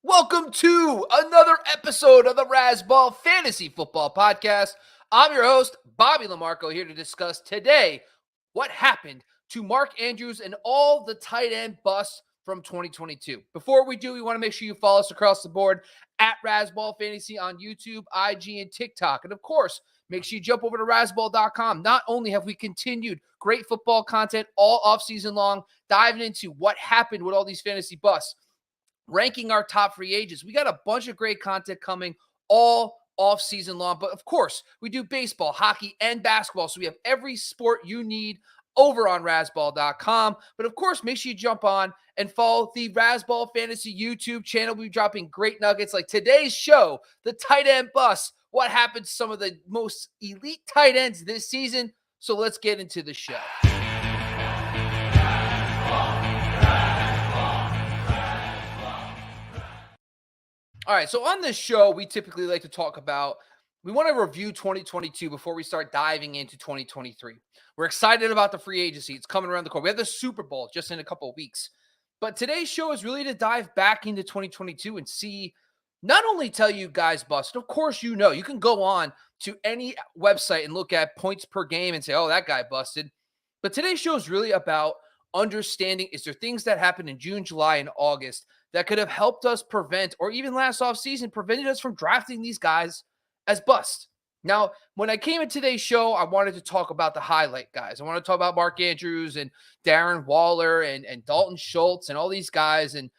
Welcome to another episode of the Razzball Fantasy Football Podcast. I'm your host, Bobby Lamarco, here to discuss today what happened to Mark Andrews and all the tight end busts from 2022. Before we do, we want to make sure you follow us across the board at Razzball Fantasy on YouTube, IG, and TikTok. And of course, make sure you jump over to Razzball.com. Not only have we continued great football content all offseason long, diving into what happened with all these fantasy busts, ranking our top free agents. We got a bunch of great content coming all off season long. But of course, we do baseball, hockey, and basketball. So we have every sport you need over on Razzball.com. But of course, make sure you jump on and follow the Razzball Fantasy YouTube channel. We'll be dropping great nuggets like today's show, the tight end bust, what happened to some of the most elite tight ends this season. So let's get into the show. All right, so on this show, we typically like to talk about, we want to review 2022 before we start diving into 2023. We're excited about the free agency. It's coming around the corner. We have the Super Bowl just in a couple of weeks. But today's show is really to dive back into 2022 and see, not only tell you guys busted, of course you know, you can go on to any website and look at points per game and say, oh, that guy busted. But today's show is really about understanding, is there things that happened in June, July, and August that could have helped us prevent, or even last offseason, prevented us from drafting these guys as bust. Now, when I came in today's show, I wanted to talk about the highlight guys. I want to talk about Mark Andrews and Darren Waller and Dalton Schultz and all these guys. And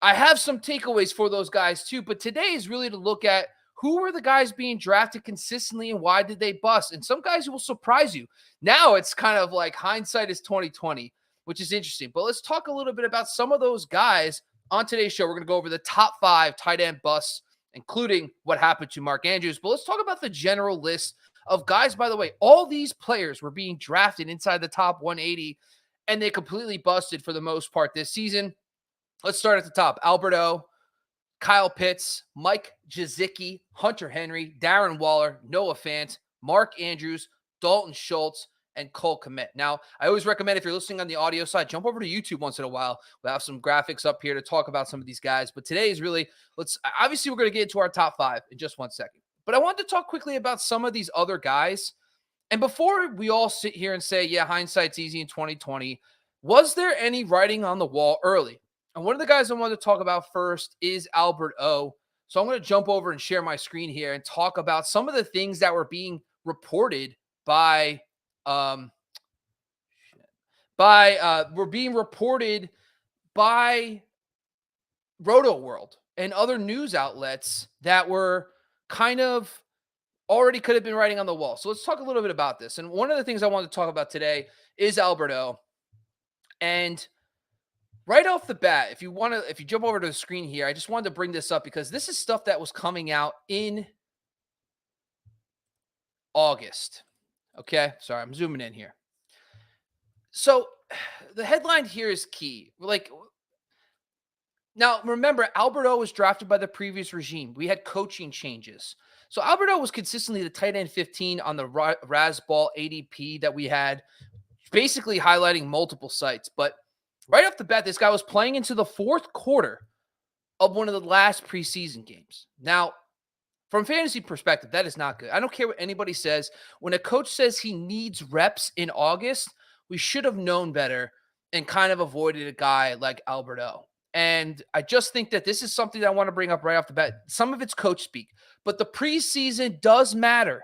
I have some takeaways for those guys too. But today is really to look at who were the guys being drafted consistently and why did they bust? And some guys will surprise you. Now it's kind of like hindsight is 2020, which is interesting. But let's talk a little bit about some of those guys. On today's show, we're going to go over the top 5 tight end busts, including what happened to Mark Andrews. But let's talk about the general list of guys. By the way, all these players were being drafted inside the top 180, and they completely busted for the most part this season. Let's start at the top. Albert O, Kyle Pitts, Mike Gesicki, Hunter Henry, Darren Waller, Noah Fant, Mark Andrews, Dalton Schultz, and Cole Kmet. Now, I always recommend, if you're listening on the audio side, jump over to YouTube once in a while. We'll have some graphics up here to talk about some of these guys. But today is really, obviously we're going to get into our top 5 in just 1 second. But I want to talk quickly about some of these other guys. And before we all sit here and say, yeah, hindsight's easy in 2020, was there any writing on the wall early? And one of the guys I want to talk about first is Albert O. So I'm going to jump over and share my screen here and talk about some of the things that were being reported by were being reported by Roto World and other news outlets that were kind of already could have been writing on the wall. So let's talk a little bit about this. And one of the things I want to talk about today is Albert O. And right off the bat, if you jump over to the screen here, I just wanted to bring this up because this is stuff that was coming out in August. Okay, sorry, I'm zooming in here. So the headline here is key. Now remember, Albert O was drafted by the previous regime. We had coaching changes. So Albert O was consistently the tight end 15 on the Razzball ADP that we had, basically highlighting multiple sites. But right off the bat, this guy was playing into the 4th quarter of one of the last preseason games. Now, from fantasy perspective, that is not good. I don't care what anybody says. When a coach says he needs reps in August, we should have known better and kind of avoided a guy like Albert O. And I just think that this is something that I want to bring up right off the bat. Some of it's coach speak, but the preseason does matter.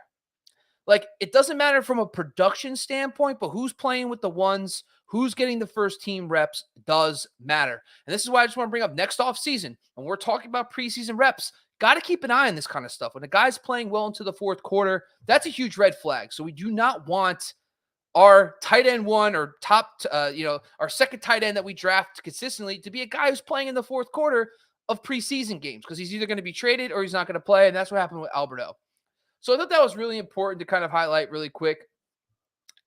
It doesn't matter from a production standpoint, but who's playing with the ones, who's getting the first team reps does matter. And this is why I just want to bring up next offseason, when we're talking about preseason reps, got to keep an eye on this kind of stuff. When a guy's playing well into the 4th quarter, that's a huge red flag. So we do not want our tight end 1 or our second tight end that we draft consistently to be a guy who's playing in the 4th quarter of preseason games, because he's either going to be traded or he's not going to play. And that's what happened with Albert O. So I thought that was really important to kind of highlight really quick,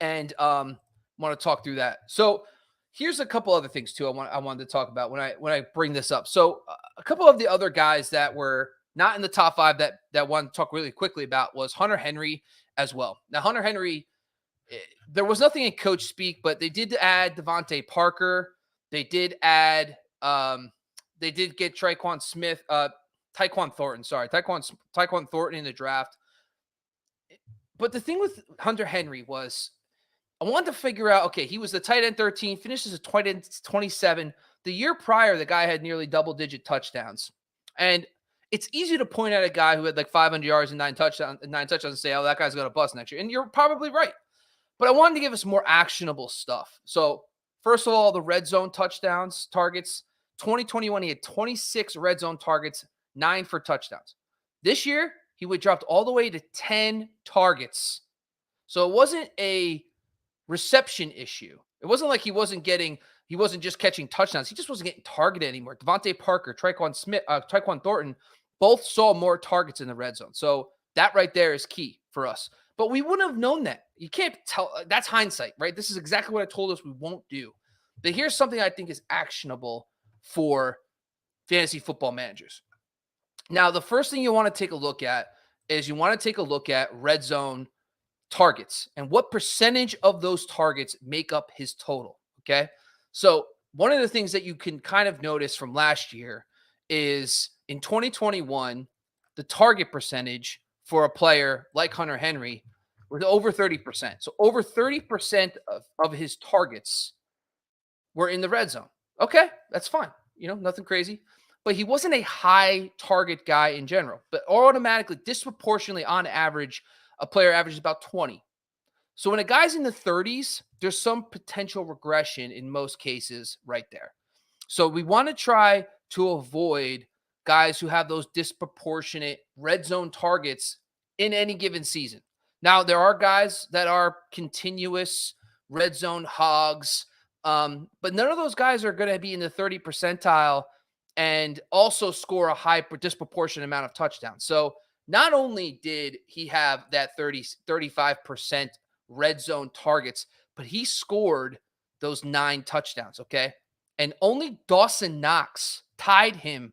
and want to talk through that. So here's a couple other things too I wanted to talk about when I bring this up. So a couple of the other guys that were not in the top 5 that I wanted to talk really quickly about was Hunter Henry as well. Now, Hunter Henry, there was nothing in coach speak, but they did add Devontae Parker. They did add They did get Tyquan Thornton, sorry, Tyquan Thornton in the draft. But the thing with Hunter Henry was I wanted to figure out, okay, he was the tight end 13, finishes as a tight end 27. The year prior, the guy had nearly double-digit touchdowns. And it's easy to point at a guy who had like 500 yards and nine touchdowns and say, oh, that guy's going to bust next year. And you're probably right. But I wanted to give us more actionable stuff. So, first of all, the red zone touchdowns, targets. 2021, he had 26 red zone targets, 9 for touchdowns. This year, he would dropped all the way to 10 targets. So it wasn't a reception issue. It wasn't like he wasn't just catching touchdowns. He just wasn't getting targeted anymore. Devontae Parker, Tyquan Thornton, both saw more targets in the red zone. So that right there is key for us. But we wouldn't have known that. You can't tell. That's hindsight, right? This is exactly what I told us we won't do. But here's something I think is actionable for fantasy football managers. Now, the first thing you want to take a look at is you want to take a look at red zone targets and what percentage of those targets make up his total. Okay. So one of the things that you can kind of notice from last year is in 2021, the target percentage for a player like Hunter Henry was over 30%. So over 30% of his targets were in the red zone. Okay, that's fine. Nothing crazy. But he wasn't a high target guy in general. But automatically, disproportionately on average, a player averages about 20. So when a guy's in the 30s, there's some potential regression in most cases right there. So we want to try to avoid guys who have those disproportionate red zone targets in any given season. Now, there are guys that are continuous red zone hogs, but none of those guys are going to be in the 30 percentile and also score a high disproportionate amount of touchdowns. So not only did he have that 35% red zone targets, but he scored those 9 touchdowns, okay? And only Dawson Knox tied him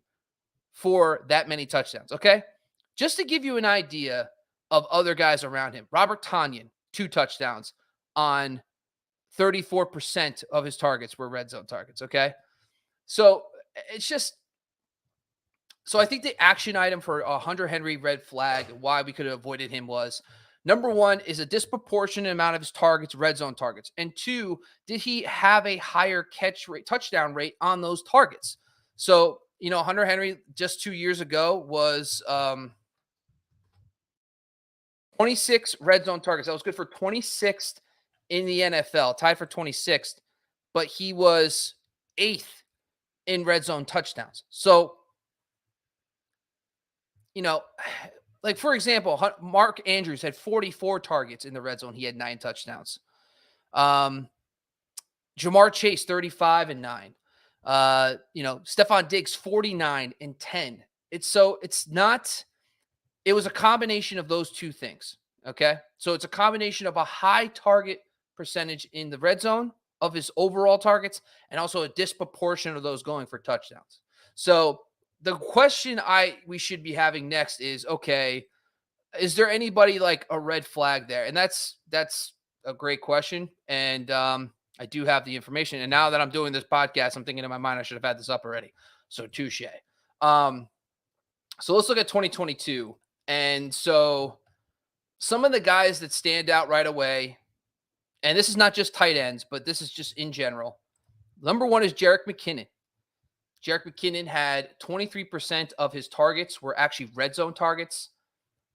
for that many touchdowns, okay? Just to give you an idea of other guys around him. Robert Tonyan, 2 touchdowns on 34% of his targets were red zone targets, okay? So it's just so I think the action item for Hunter Henry red flag, why we could have avoided him was, number one, is a disproportionate amount of his targets, red zone targets. And 2, did he have a higher touchdown rate on those targets? So, Hunter Henry just 2 years ago was 26 red zone targets. That was good for 26th in the NFL, tied for 26th, but he was 8th in red zone touchdowns. So, like for example, Mark Andrews had 44 targets in the red zone. He had 9 touchdowns. Jamar Chase, 35 and 9. Stephon Diggs, 49 and 10. It was a combination of those 2 things. Okay. So it's a combination of a high target percentage in the red zone of his overall targets and also a disproportion of those going for touchdowns. So the question we should be having next is, okay, is there anybody like a red flag there? And that's a great question. And I do have the information. And now that I'm doing this podcast, I'm thinking in my mind, I should have had this up already. So touche. So let's look at 2022. And so some of the guys that stand out right away, and this is not just tight ends, but this is just in general. Number 1 is Jerick McKinnon. Jerick McKinnon had 23% of his targets were actually red zone targets.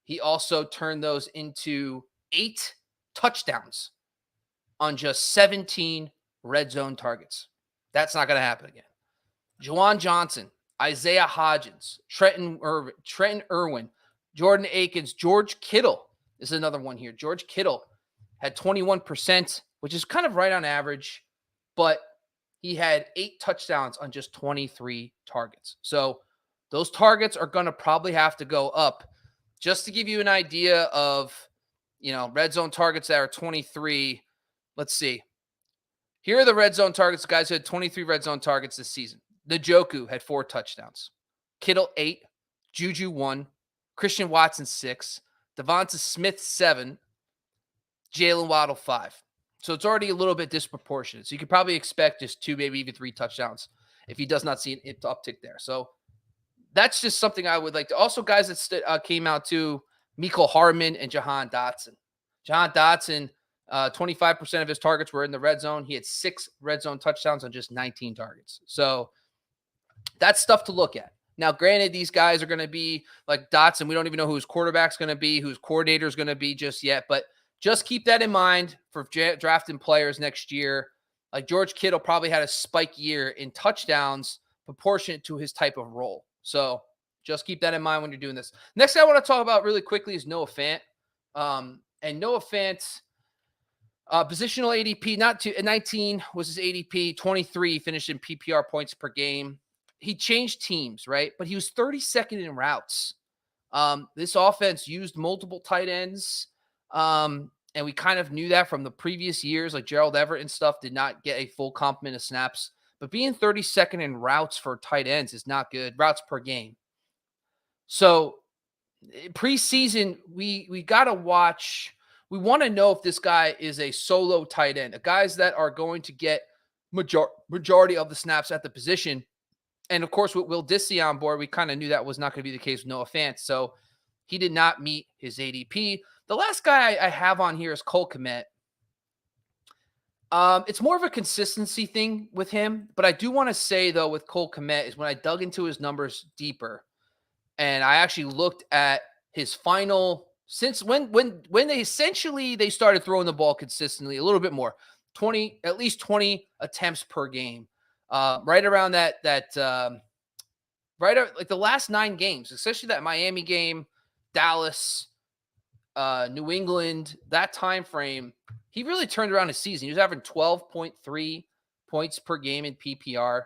He also turned those into 8 touchdowns on just 17 red zone targets. That's not going to happen again. Juwan Johnson, Isaiah Hodgins, Trenton Irwin, Jordan Akins, George Kittle is another one here. George Kittle had 21%, which is kind of right on average, but he had 8 touchdowns on just 23 targets. So those targets are going to probably have to go up. Just to give you an idea of, red zone targets that are 23. Let's see. Here are the red zone targets. The guys who had 23 red zone targets this season. Njoku had 4 touchdowns. Kittle 8. Juju 1. Christian Watson 6. Devonta Smith 7. Jalen Waddle 5. So it's already a little bit disproportionate. So you could probably expect just 2, maybe even 3 touchdowns if he does not see an uptick there. So that's just something I would like to. Also, guys that came out too, Mecole Hardman and Jahan Dotson. Jahan Dotson, 25% of his targets were in the red zone. He had 6 red zone touchdowns on just 19 targets. So that's stuff to look at. Now, granted, these guys are going to be like Dotson. We don't even know who his quarterback's going to be, who his coordinator is going to be just yet. But just keep that in mind for drafting players next year. Like George Kittle probably had a spike year in touchdowns proportionate to his type of role. So just keep that in mind when you're doing this. Next thing I want to talk about really quickly is Noah Fant. And Noah Fant, positional ADP, not to 19 was his ADP, 23 finished in PPR points per game. He changed teams, right? But he was 32nd in routes. This offense used multiple tight ends. And we kind of knew that from the previous years, like Gerald Everett and stuff did not get a full complement of snaps. But being 32nd in routes for tight ends is not good. Routes per game. So preseason, we got to watch. We want to know if this guy is a solo tight end, guys that are going to get majority of the snaps at the position. And of course, with Will Disley on board, we kind of knew that was not going to be the case with Noah Fant. So he did not meet his ADP. The last guy I have on here is Cole Kmet. It's more of a consistency thing with him, but I do want to say though with Cole Kmet is when I dug into his numbers deeper, and I actually looked at his final since when they started throwing the ball consistently a little bit more, at least 20 attempts per game, right around that like the last 9 games, especially that Miami game, Dallas, New England, that time frame. He really turned around his season. He was averaging 12.3 points per game in PPR,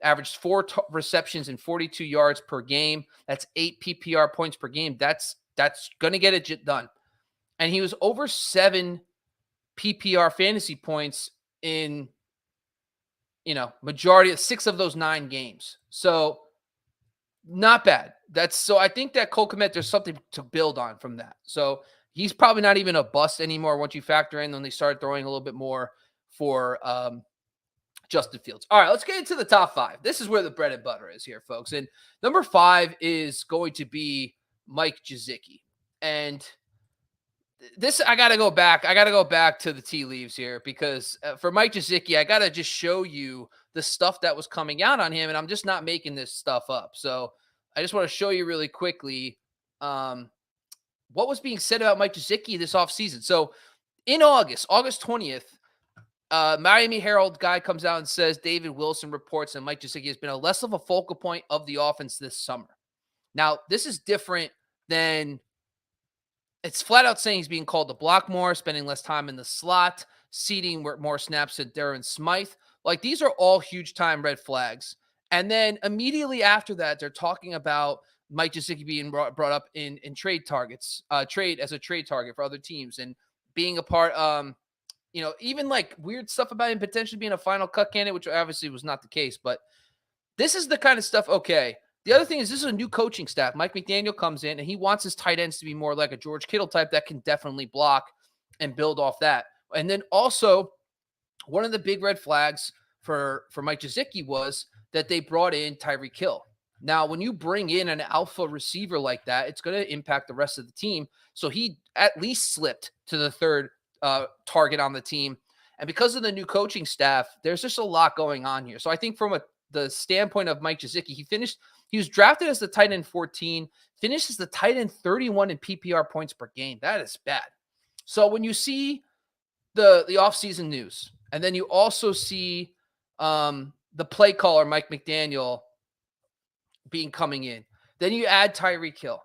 averaged 4 receptions and 42 yards per game. That's 8 PPR points per game. That's going to get it done. And he was over 7 PPR fantasy points in, majority of 6 of those 9 games. So not bad. So I think that Cole Kmet, there's something to build on from that. So he's probably not even a bust anymore once you factor in when they started throwing a little bit more for Justin Fields. All right, let's get into the top 5. This is where the bread and butter is here, folks. And number 5 is going to be Mike Gesicki. And this, I got to go back. I got to go back to the tea leaves here because for Mike Gesicki, I got to just show you the stuff that was coming out on him. And I'm just not making this stuff up. So I just want to show you really quickly what was being said about Mike Gesicki this offseason. So in August 20th, Miami Herald guy comes out and says David Wilson reports that Mike Gesicki has been a less of a focal point of the offense this summer. Now, this is different than it's flat out saying he's being called to block more, spending less time in the slot, ceding more snaps to Darren Smythe. Like, these are all huge time red flags. And then immediately after that, they're talking about Mike Gesicki being brought up in trade targets, trade as a trade target for other teams and being a part, even like weird stuff about him potentially being a final cut candidate, which obviously was not the case. But this is the kind of stuff. Okay. The other thing is this is a new coaching staff. Mike McDaniel comes in and he wants his tight ends to be more like a George Kittle type that can definitely block and build off that. And then also one of the big red flags for Mike Gesicki was that they brought in Tyreek Hill. Now, when you bring in an alpha receiver like that, it's going to impact the rest of the team. So he at least slipped to the third target on the team. And because of the new coaching staff, there's just a lot going on here. So I think from the standpoint of Mike Gesicki, he was drafted as the tight end 14, finished as the tight end 31 in PPR points per game. That is bad. So when you see the offseason news, and then you also see the play caller, Mike McDaniel, coming in, then you add Tyreek Hill.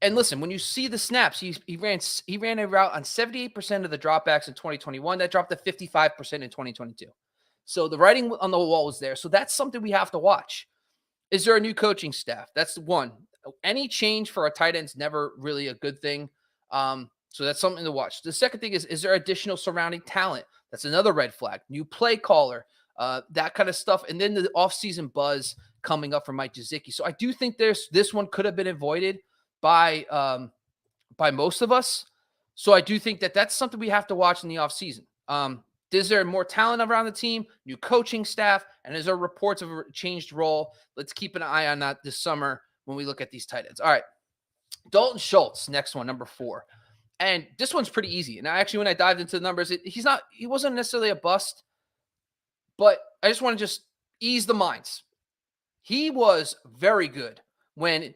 And listen, when you see the snaps, he ran a route on 78% of the dropbacks in 2021. That dropped to 55% in 2022. So the writing on the wall was there. So that's something we have to watch. Is there a new coaching staff? That's one. Any change for a tight end is never really a good thing. So that's something to watch. The second thing is there additional surrounding talent? That's another red flag. New play caller, that kind of stuff. And then the offseason buzz coming up for Mike Gesicki. So I do think this one could have been avoided by most of us. So I do think that that's something we have to watch in the offseason. Is there more talent around the team, new coaching staff, and is there reports of a changed role? Let's keep an eye on that this summer when we look at these tight ends. All right. Dalton Schultz, next one, number 4. And this one's pretty easy. And actually, when I dived into the numbers, he wasn't necessarily a bust, but I just want to just ease the minds. He was very good when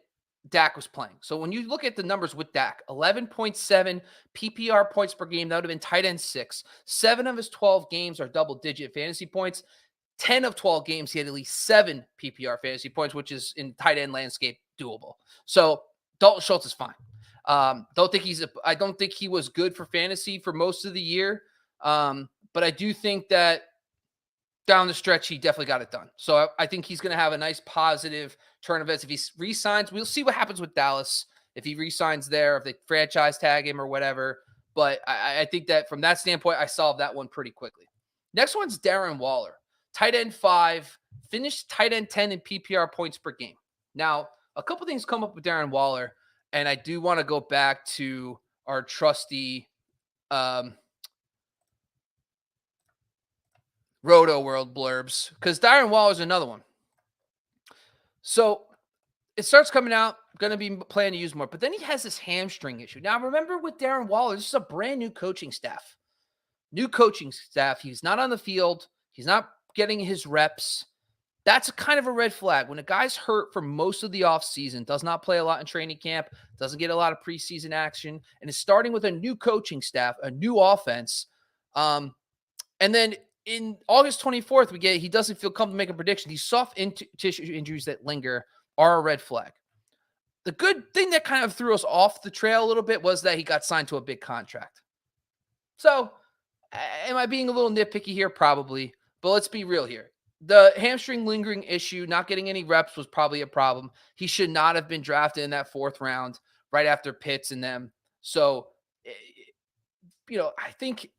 Dak was playing. So when you look at the numbers with Dak, 11.7 PPR points per game, that would have been tight end 6. 7 of his 12 games are double-digit fantasy points. 10 of 12 games, he had at least 7 PPR fantasy points, which is in tight end landscape doable. So Dalton Schultz is fine. I don't think he was good for fantasy for most of the year. But I do think that down the stretch, he definitely got it done. So I think he's going to have a nice positive turn of events. If he re-signs, we'll see what happens with Dallas. If he re-signs there, if they franchise tag him or whatever. But I think that from that standpoint, I solved that one pretty quickly. Next one's Darren Waller. Tight end 5, finished tight end 10 in PPR points per game. Now, a couple things come up with Darren Waller, and I do want to go back to our trusty Roto World blurbs, because Darren Waller is another one. So it starts coming out, going to be planning to use more, but then he has this hamstring issue. Now, remember with Darren Waller, this is a brand new coaching staff. New coaching staff. He's not on the field. He's not getting his reps. That's kind of a red flag. When a guy's hurt for most of the offseason, does not play a lot in training camp, doesn't get a lot of preseason action, and is starting with a new coaching staff, a new offense, and then in August 24th, he doesn't feel comfortable making a prediction. These soft tissue injuries that linger are a red flag. The good thing that kind of threw us off the trail a little bit was that he got signed to a big contract. So, am I being a little nitpicky here? Probably. But let's be real here. The hamstring lingering issue, not getting any reps, was probably a problem. He should not have been drafted in that 4th round right after Pitts and them. So, I think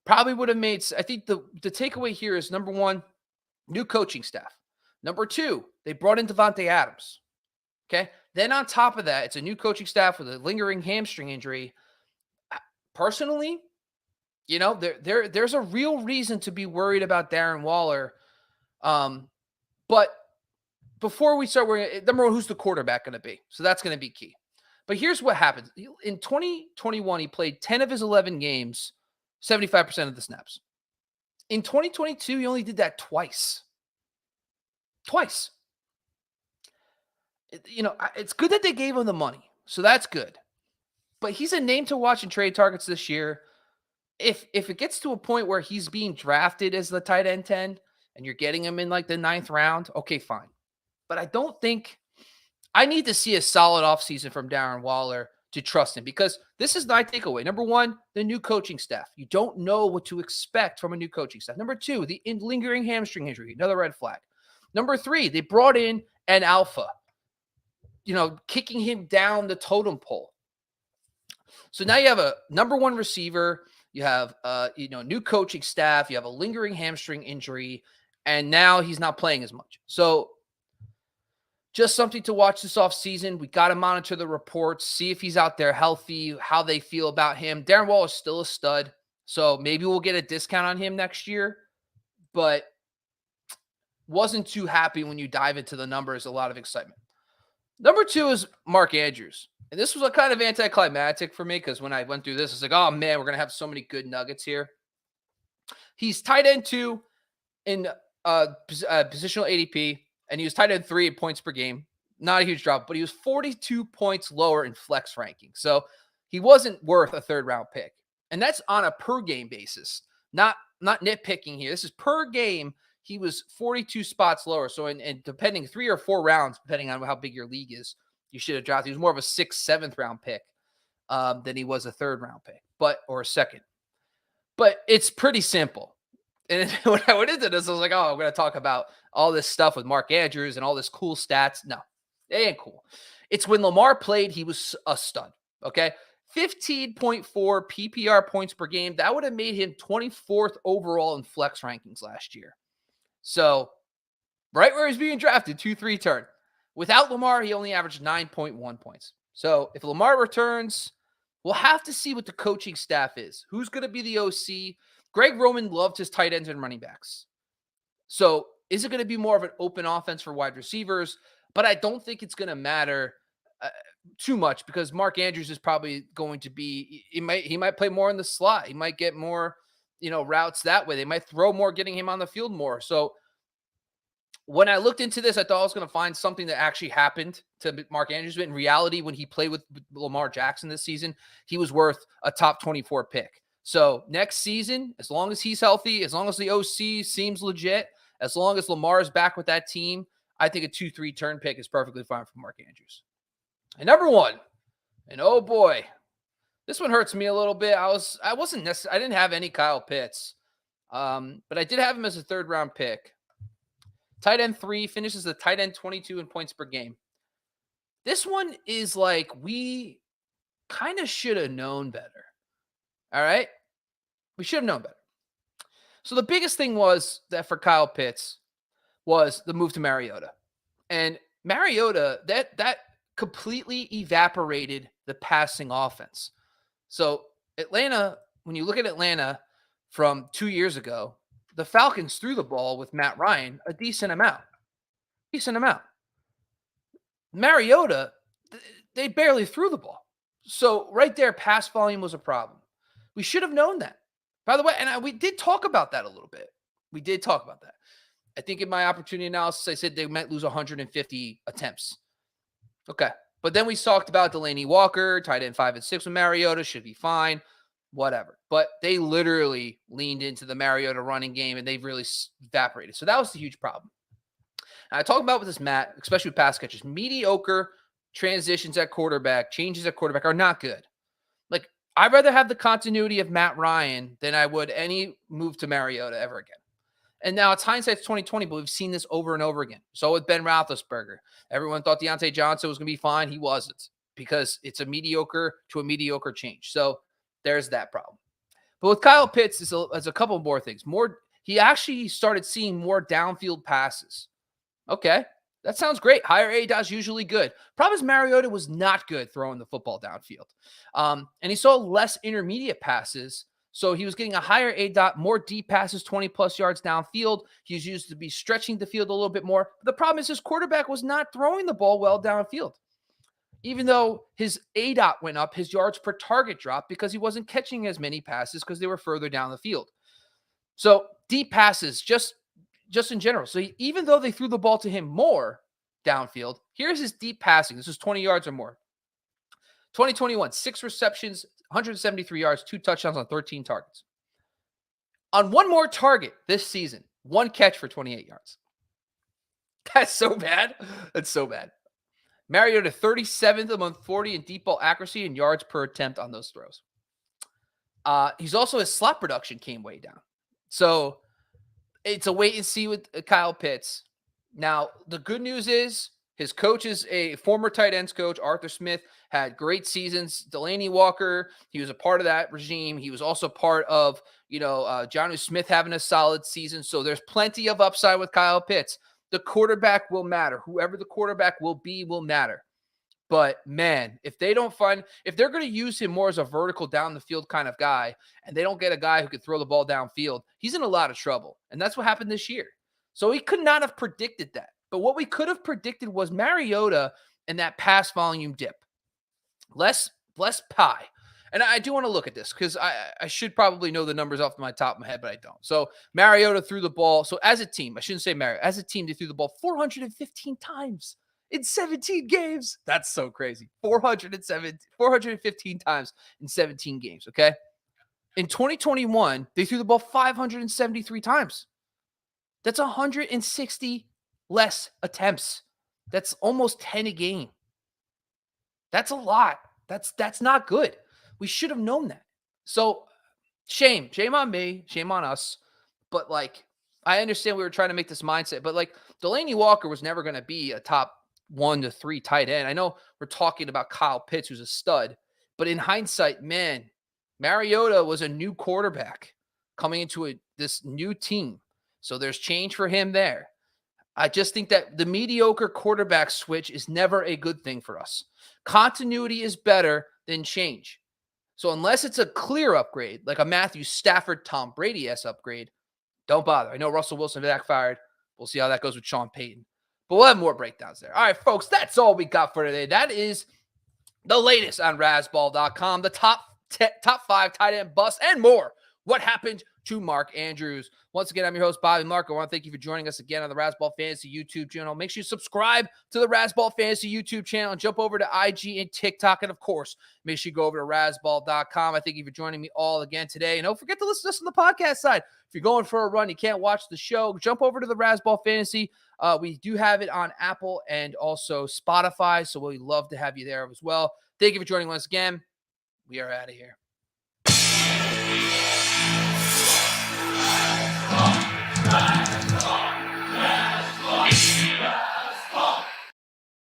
probably would have made. I think the takeaway here is, number 1, new coaching staff. Number 2, they brought in Devontae Adams. Okay. Then on top of that, it's a new coaching staff with a lingering hamstring injury. Personally, there's a real reason to be worried about Darren Waller. But before we start worrying, number 1, who's the quarterback going to be? So that's going to be key. But here's what happens. In 2021, he played 10 of his 11 games, 75% of the snaps. In 2022, he only did that twice. Twice. It's good that they gave him the money. So that's good. But he's a name to watch in trade targets this year. If it gets to a point where he's being drafted as the tight end 10 and you're getting him in like the 9th round, okay, fine. But I don't think I need to see a solid offseason from Darren Waller to trust him, because this is my takeaway. Number 1, the new coaching staff. You don't know what to expect from a new coaching staff. Number 2, the lingering hamstring injury, another red flag. Number 3, they brought in an alpha, kicking him down the totem pole. So now you have a number 1 receiver, you have new coaching staff, you have a lingering hamstring injury, and now he's not playing as much. So just something to watch this offseason. We got to monitor the reports, see if he's out there healthy, how they feel about him. Darren Waller is still a stud, so maybe we'll get a discount on him next year, but wasn't too happy when you dive into the numbers. A lot of excitement. Number 2 is Mark Andrews. And this was a kind of anticlimactic for me, because when I went through this, it's like, oh man, we're going to have so many good nuggets here. He's tight end 2 in positional ADP, and he was tight end 3 in points per game. Not a huge drop, but he was 42 points lower in flex ranking. So he wasn't worth a 3rd round pick. And that's on a per game basis, not nitpicking here. This is per game. He was 42 spots lower. So in depending 3 or 4 rounds, depending on how big your league is, you should have drafted. He was more of a 6th, 7th round pick than he was a 3rd round pick, or a 2nd. But it's pretty simple. And when I went into this, I was like, oh, I'm going to talk about all this stuff with Mark Andrews and all this cool stats. No, it ain't cool. It's when Lamar played, he was a stud. Okay. 15.4 PPR points per game. That would have made him 24th overall in flex rankings last year. So right where he's being drafted, 2-3 turn. Without Lamar, he only averaged 9.1 points. So if Lamar returns, we'll have to see what the coaching staff is. Who's going to be the OC? Greg Roman loved his tight ends and running backs. So is it going to be more of an open offense for wide receivers? But I don't think it's going to matter too much because Mark Andrews is probably going to be, he might play more in the slot. He might get more, routes that way. They might throw more, getting him on the field more. So when I looked into this, I thought I was going to find something that actually happened to Mark Andrews. But in reality, when he played with Lamar Jackson this season, he was worth a top 24 pick. So next season, as long as he's healthy, as long as the OC seems legit, as long as Lamar is back with that team, I think a 2-3 turn pick is perfectly fine for Mark Andrews. And number one, and oh boy, this one hurts me a little bit. I didn't have any Kyle Pitts, but I did have him as a 3rd round pick. Tight end 3, finishes the tight end 22 in points per game. This one is like, we kind of should have known better. All right? We should have known better. So the biggest thing was that for Kyle Pitts was the move to Mariota. And Mariota, that completely evaporated the passing offense. So Atlanta, when you look at Atlanta from 2 years ago, the Falcons threw the ball with Matt Ryan a decent amount. Mariota, they barely threw the ball. So right there, pass volume was a problem. We should have known that. By the way, and we did talk about that a little bit. We did talk about that. I think in my opportunity analysis, I said they might lose 150 attempts. Okay. But then we talked about Delaney Walker, tight end 5 and 6 with Mariota, should be fine, whatever. But they literally leaned into the Mariota running game, and they've really evaporated. So that was the huge problem. And I talk about with this Matt, especially with pass catches, mediocre transitions at quarterback, changes at quarterback are not good. Like, I'd rather have the continuity of Matt Ryan than I would any move to Mariota ever again. And now it's hindsight's 2020, but we've seen this over and over again. So with Ben Roethlisberger, everyone thought Deontay Johnson was going to be fine. He wasn't, because it's a mediocre to a mediocre change. So there's that problem. But with Kyle Pitts, there's a couple more things. He actually started seeing more downfield passes. Okay, that sounds great. Higher ADOT is usually good. Problem is Mariota was not good throwing the football downfield. And he saw less intermediate passes. So he was getting a higher ADOT, more deep passes, 20-plus yards downfield. He's used to be stretching the field a little bit more. But the problem is his quarterback was not throwing the ball well downfield. Even though his ADOT went up, his yards per target dropped because he wasn't catching as many passes because they were further down the field. So deep passes, just in general. So even though they threw the ball to him more downfield, here's his deep passing. This is 20 yards or more. 2021, 6 receptions, 173 yards, 2 touchdowns on 13 targets. On one more target this season, 1 catch for 28 yards. That's so bad. That's so bad. Mariota 37th among 40 in deep ball accuracy and yards per attempt on those throws. He's also, his slot production came way down. So it's a wait and see with Kyle Pitts. Now, the good news is his coach is a former tight ends coach, Arthur Smith, had great seasons. Delaney Walker, he was a part of that regime. He was also part of, Jonnu Smith having a solid season. So there's plenty of upside with Kyle Pitts. The quarterback will matter. Whoever the quarterback will be will matter. But man, if they're going to use him more as a vertical down the field kind of guy, and they don't get a guy who can throw the ball downfield, he's in a lot of trouble. And that's what happened this year. So he could not have predicted that. But what we could have predicted was Mariota and that pass volume dip. Less pie. And I do want to look at this because I should probably know the numbers off my top of my head, but I don't. So Mariota threw the ball. So as a team, I shouldn't say Mariota. As a team, they threw the ball 415 times in 17 games. That's so crazy. 415 times in 17 games, okay? In 2021, they threw the ball 573 times. That's 160 less attempts. That's almost 10 a game. That's a lot. That's not good. We should have known that. So shame on me, shame on us. But I understand we were trying to make this mindset, but Delaney Walker was never going to be a top 1 to 3 tight end. I know we're talking about Kyle Pitts, who's a stud, but in hindsight, man, Mariota was a new quarterback coming into this new team. So there's change for him there. I just think that the mediocre quarterback switch is never a good thing for us. Continuity is better than change. So unless it's a clear upgrade, like a Matthew Stafford, Tom Brady-esque upgrade, don't bother. I know Russell Wilson backfired. We'll see how that goes with Sean Payton. But we'll have more breakdowns there. All right, folks, that's all we got for today. That is the latest on Razzball.com, the top 5 tight end busts and more. What happened to Mark Andrews? Once again, I'm your host, Bobby Mark. I want to thank you for joining us again on the Razzball Fantasy YouTube channel. Make sure you subscribe to the Razzball Fantasy YouTube channel and jump over to IG and TikTok. And of course, make sure you go over to Razzball.com. I thank you for joining me all again today. And don't forget to listen to us on the podcast side. If you're going for a run, you can't watch the show, jump over to the Razzball Fantasy. We do have it on Apple and also Spotify, so we'd love to have you there as well. Thank you for joining once again. We are out of here.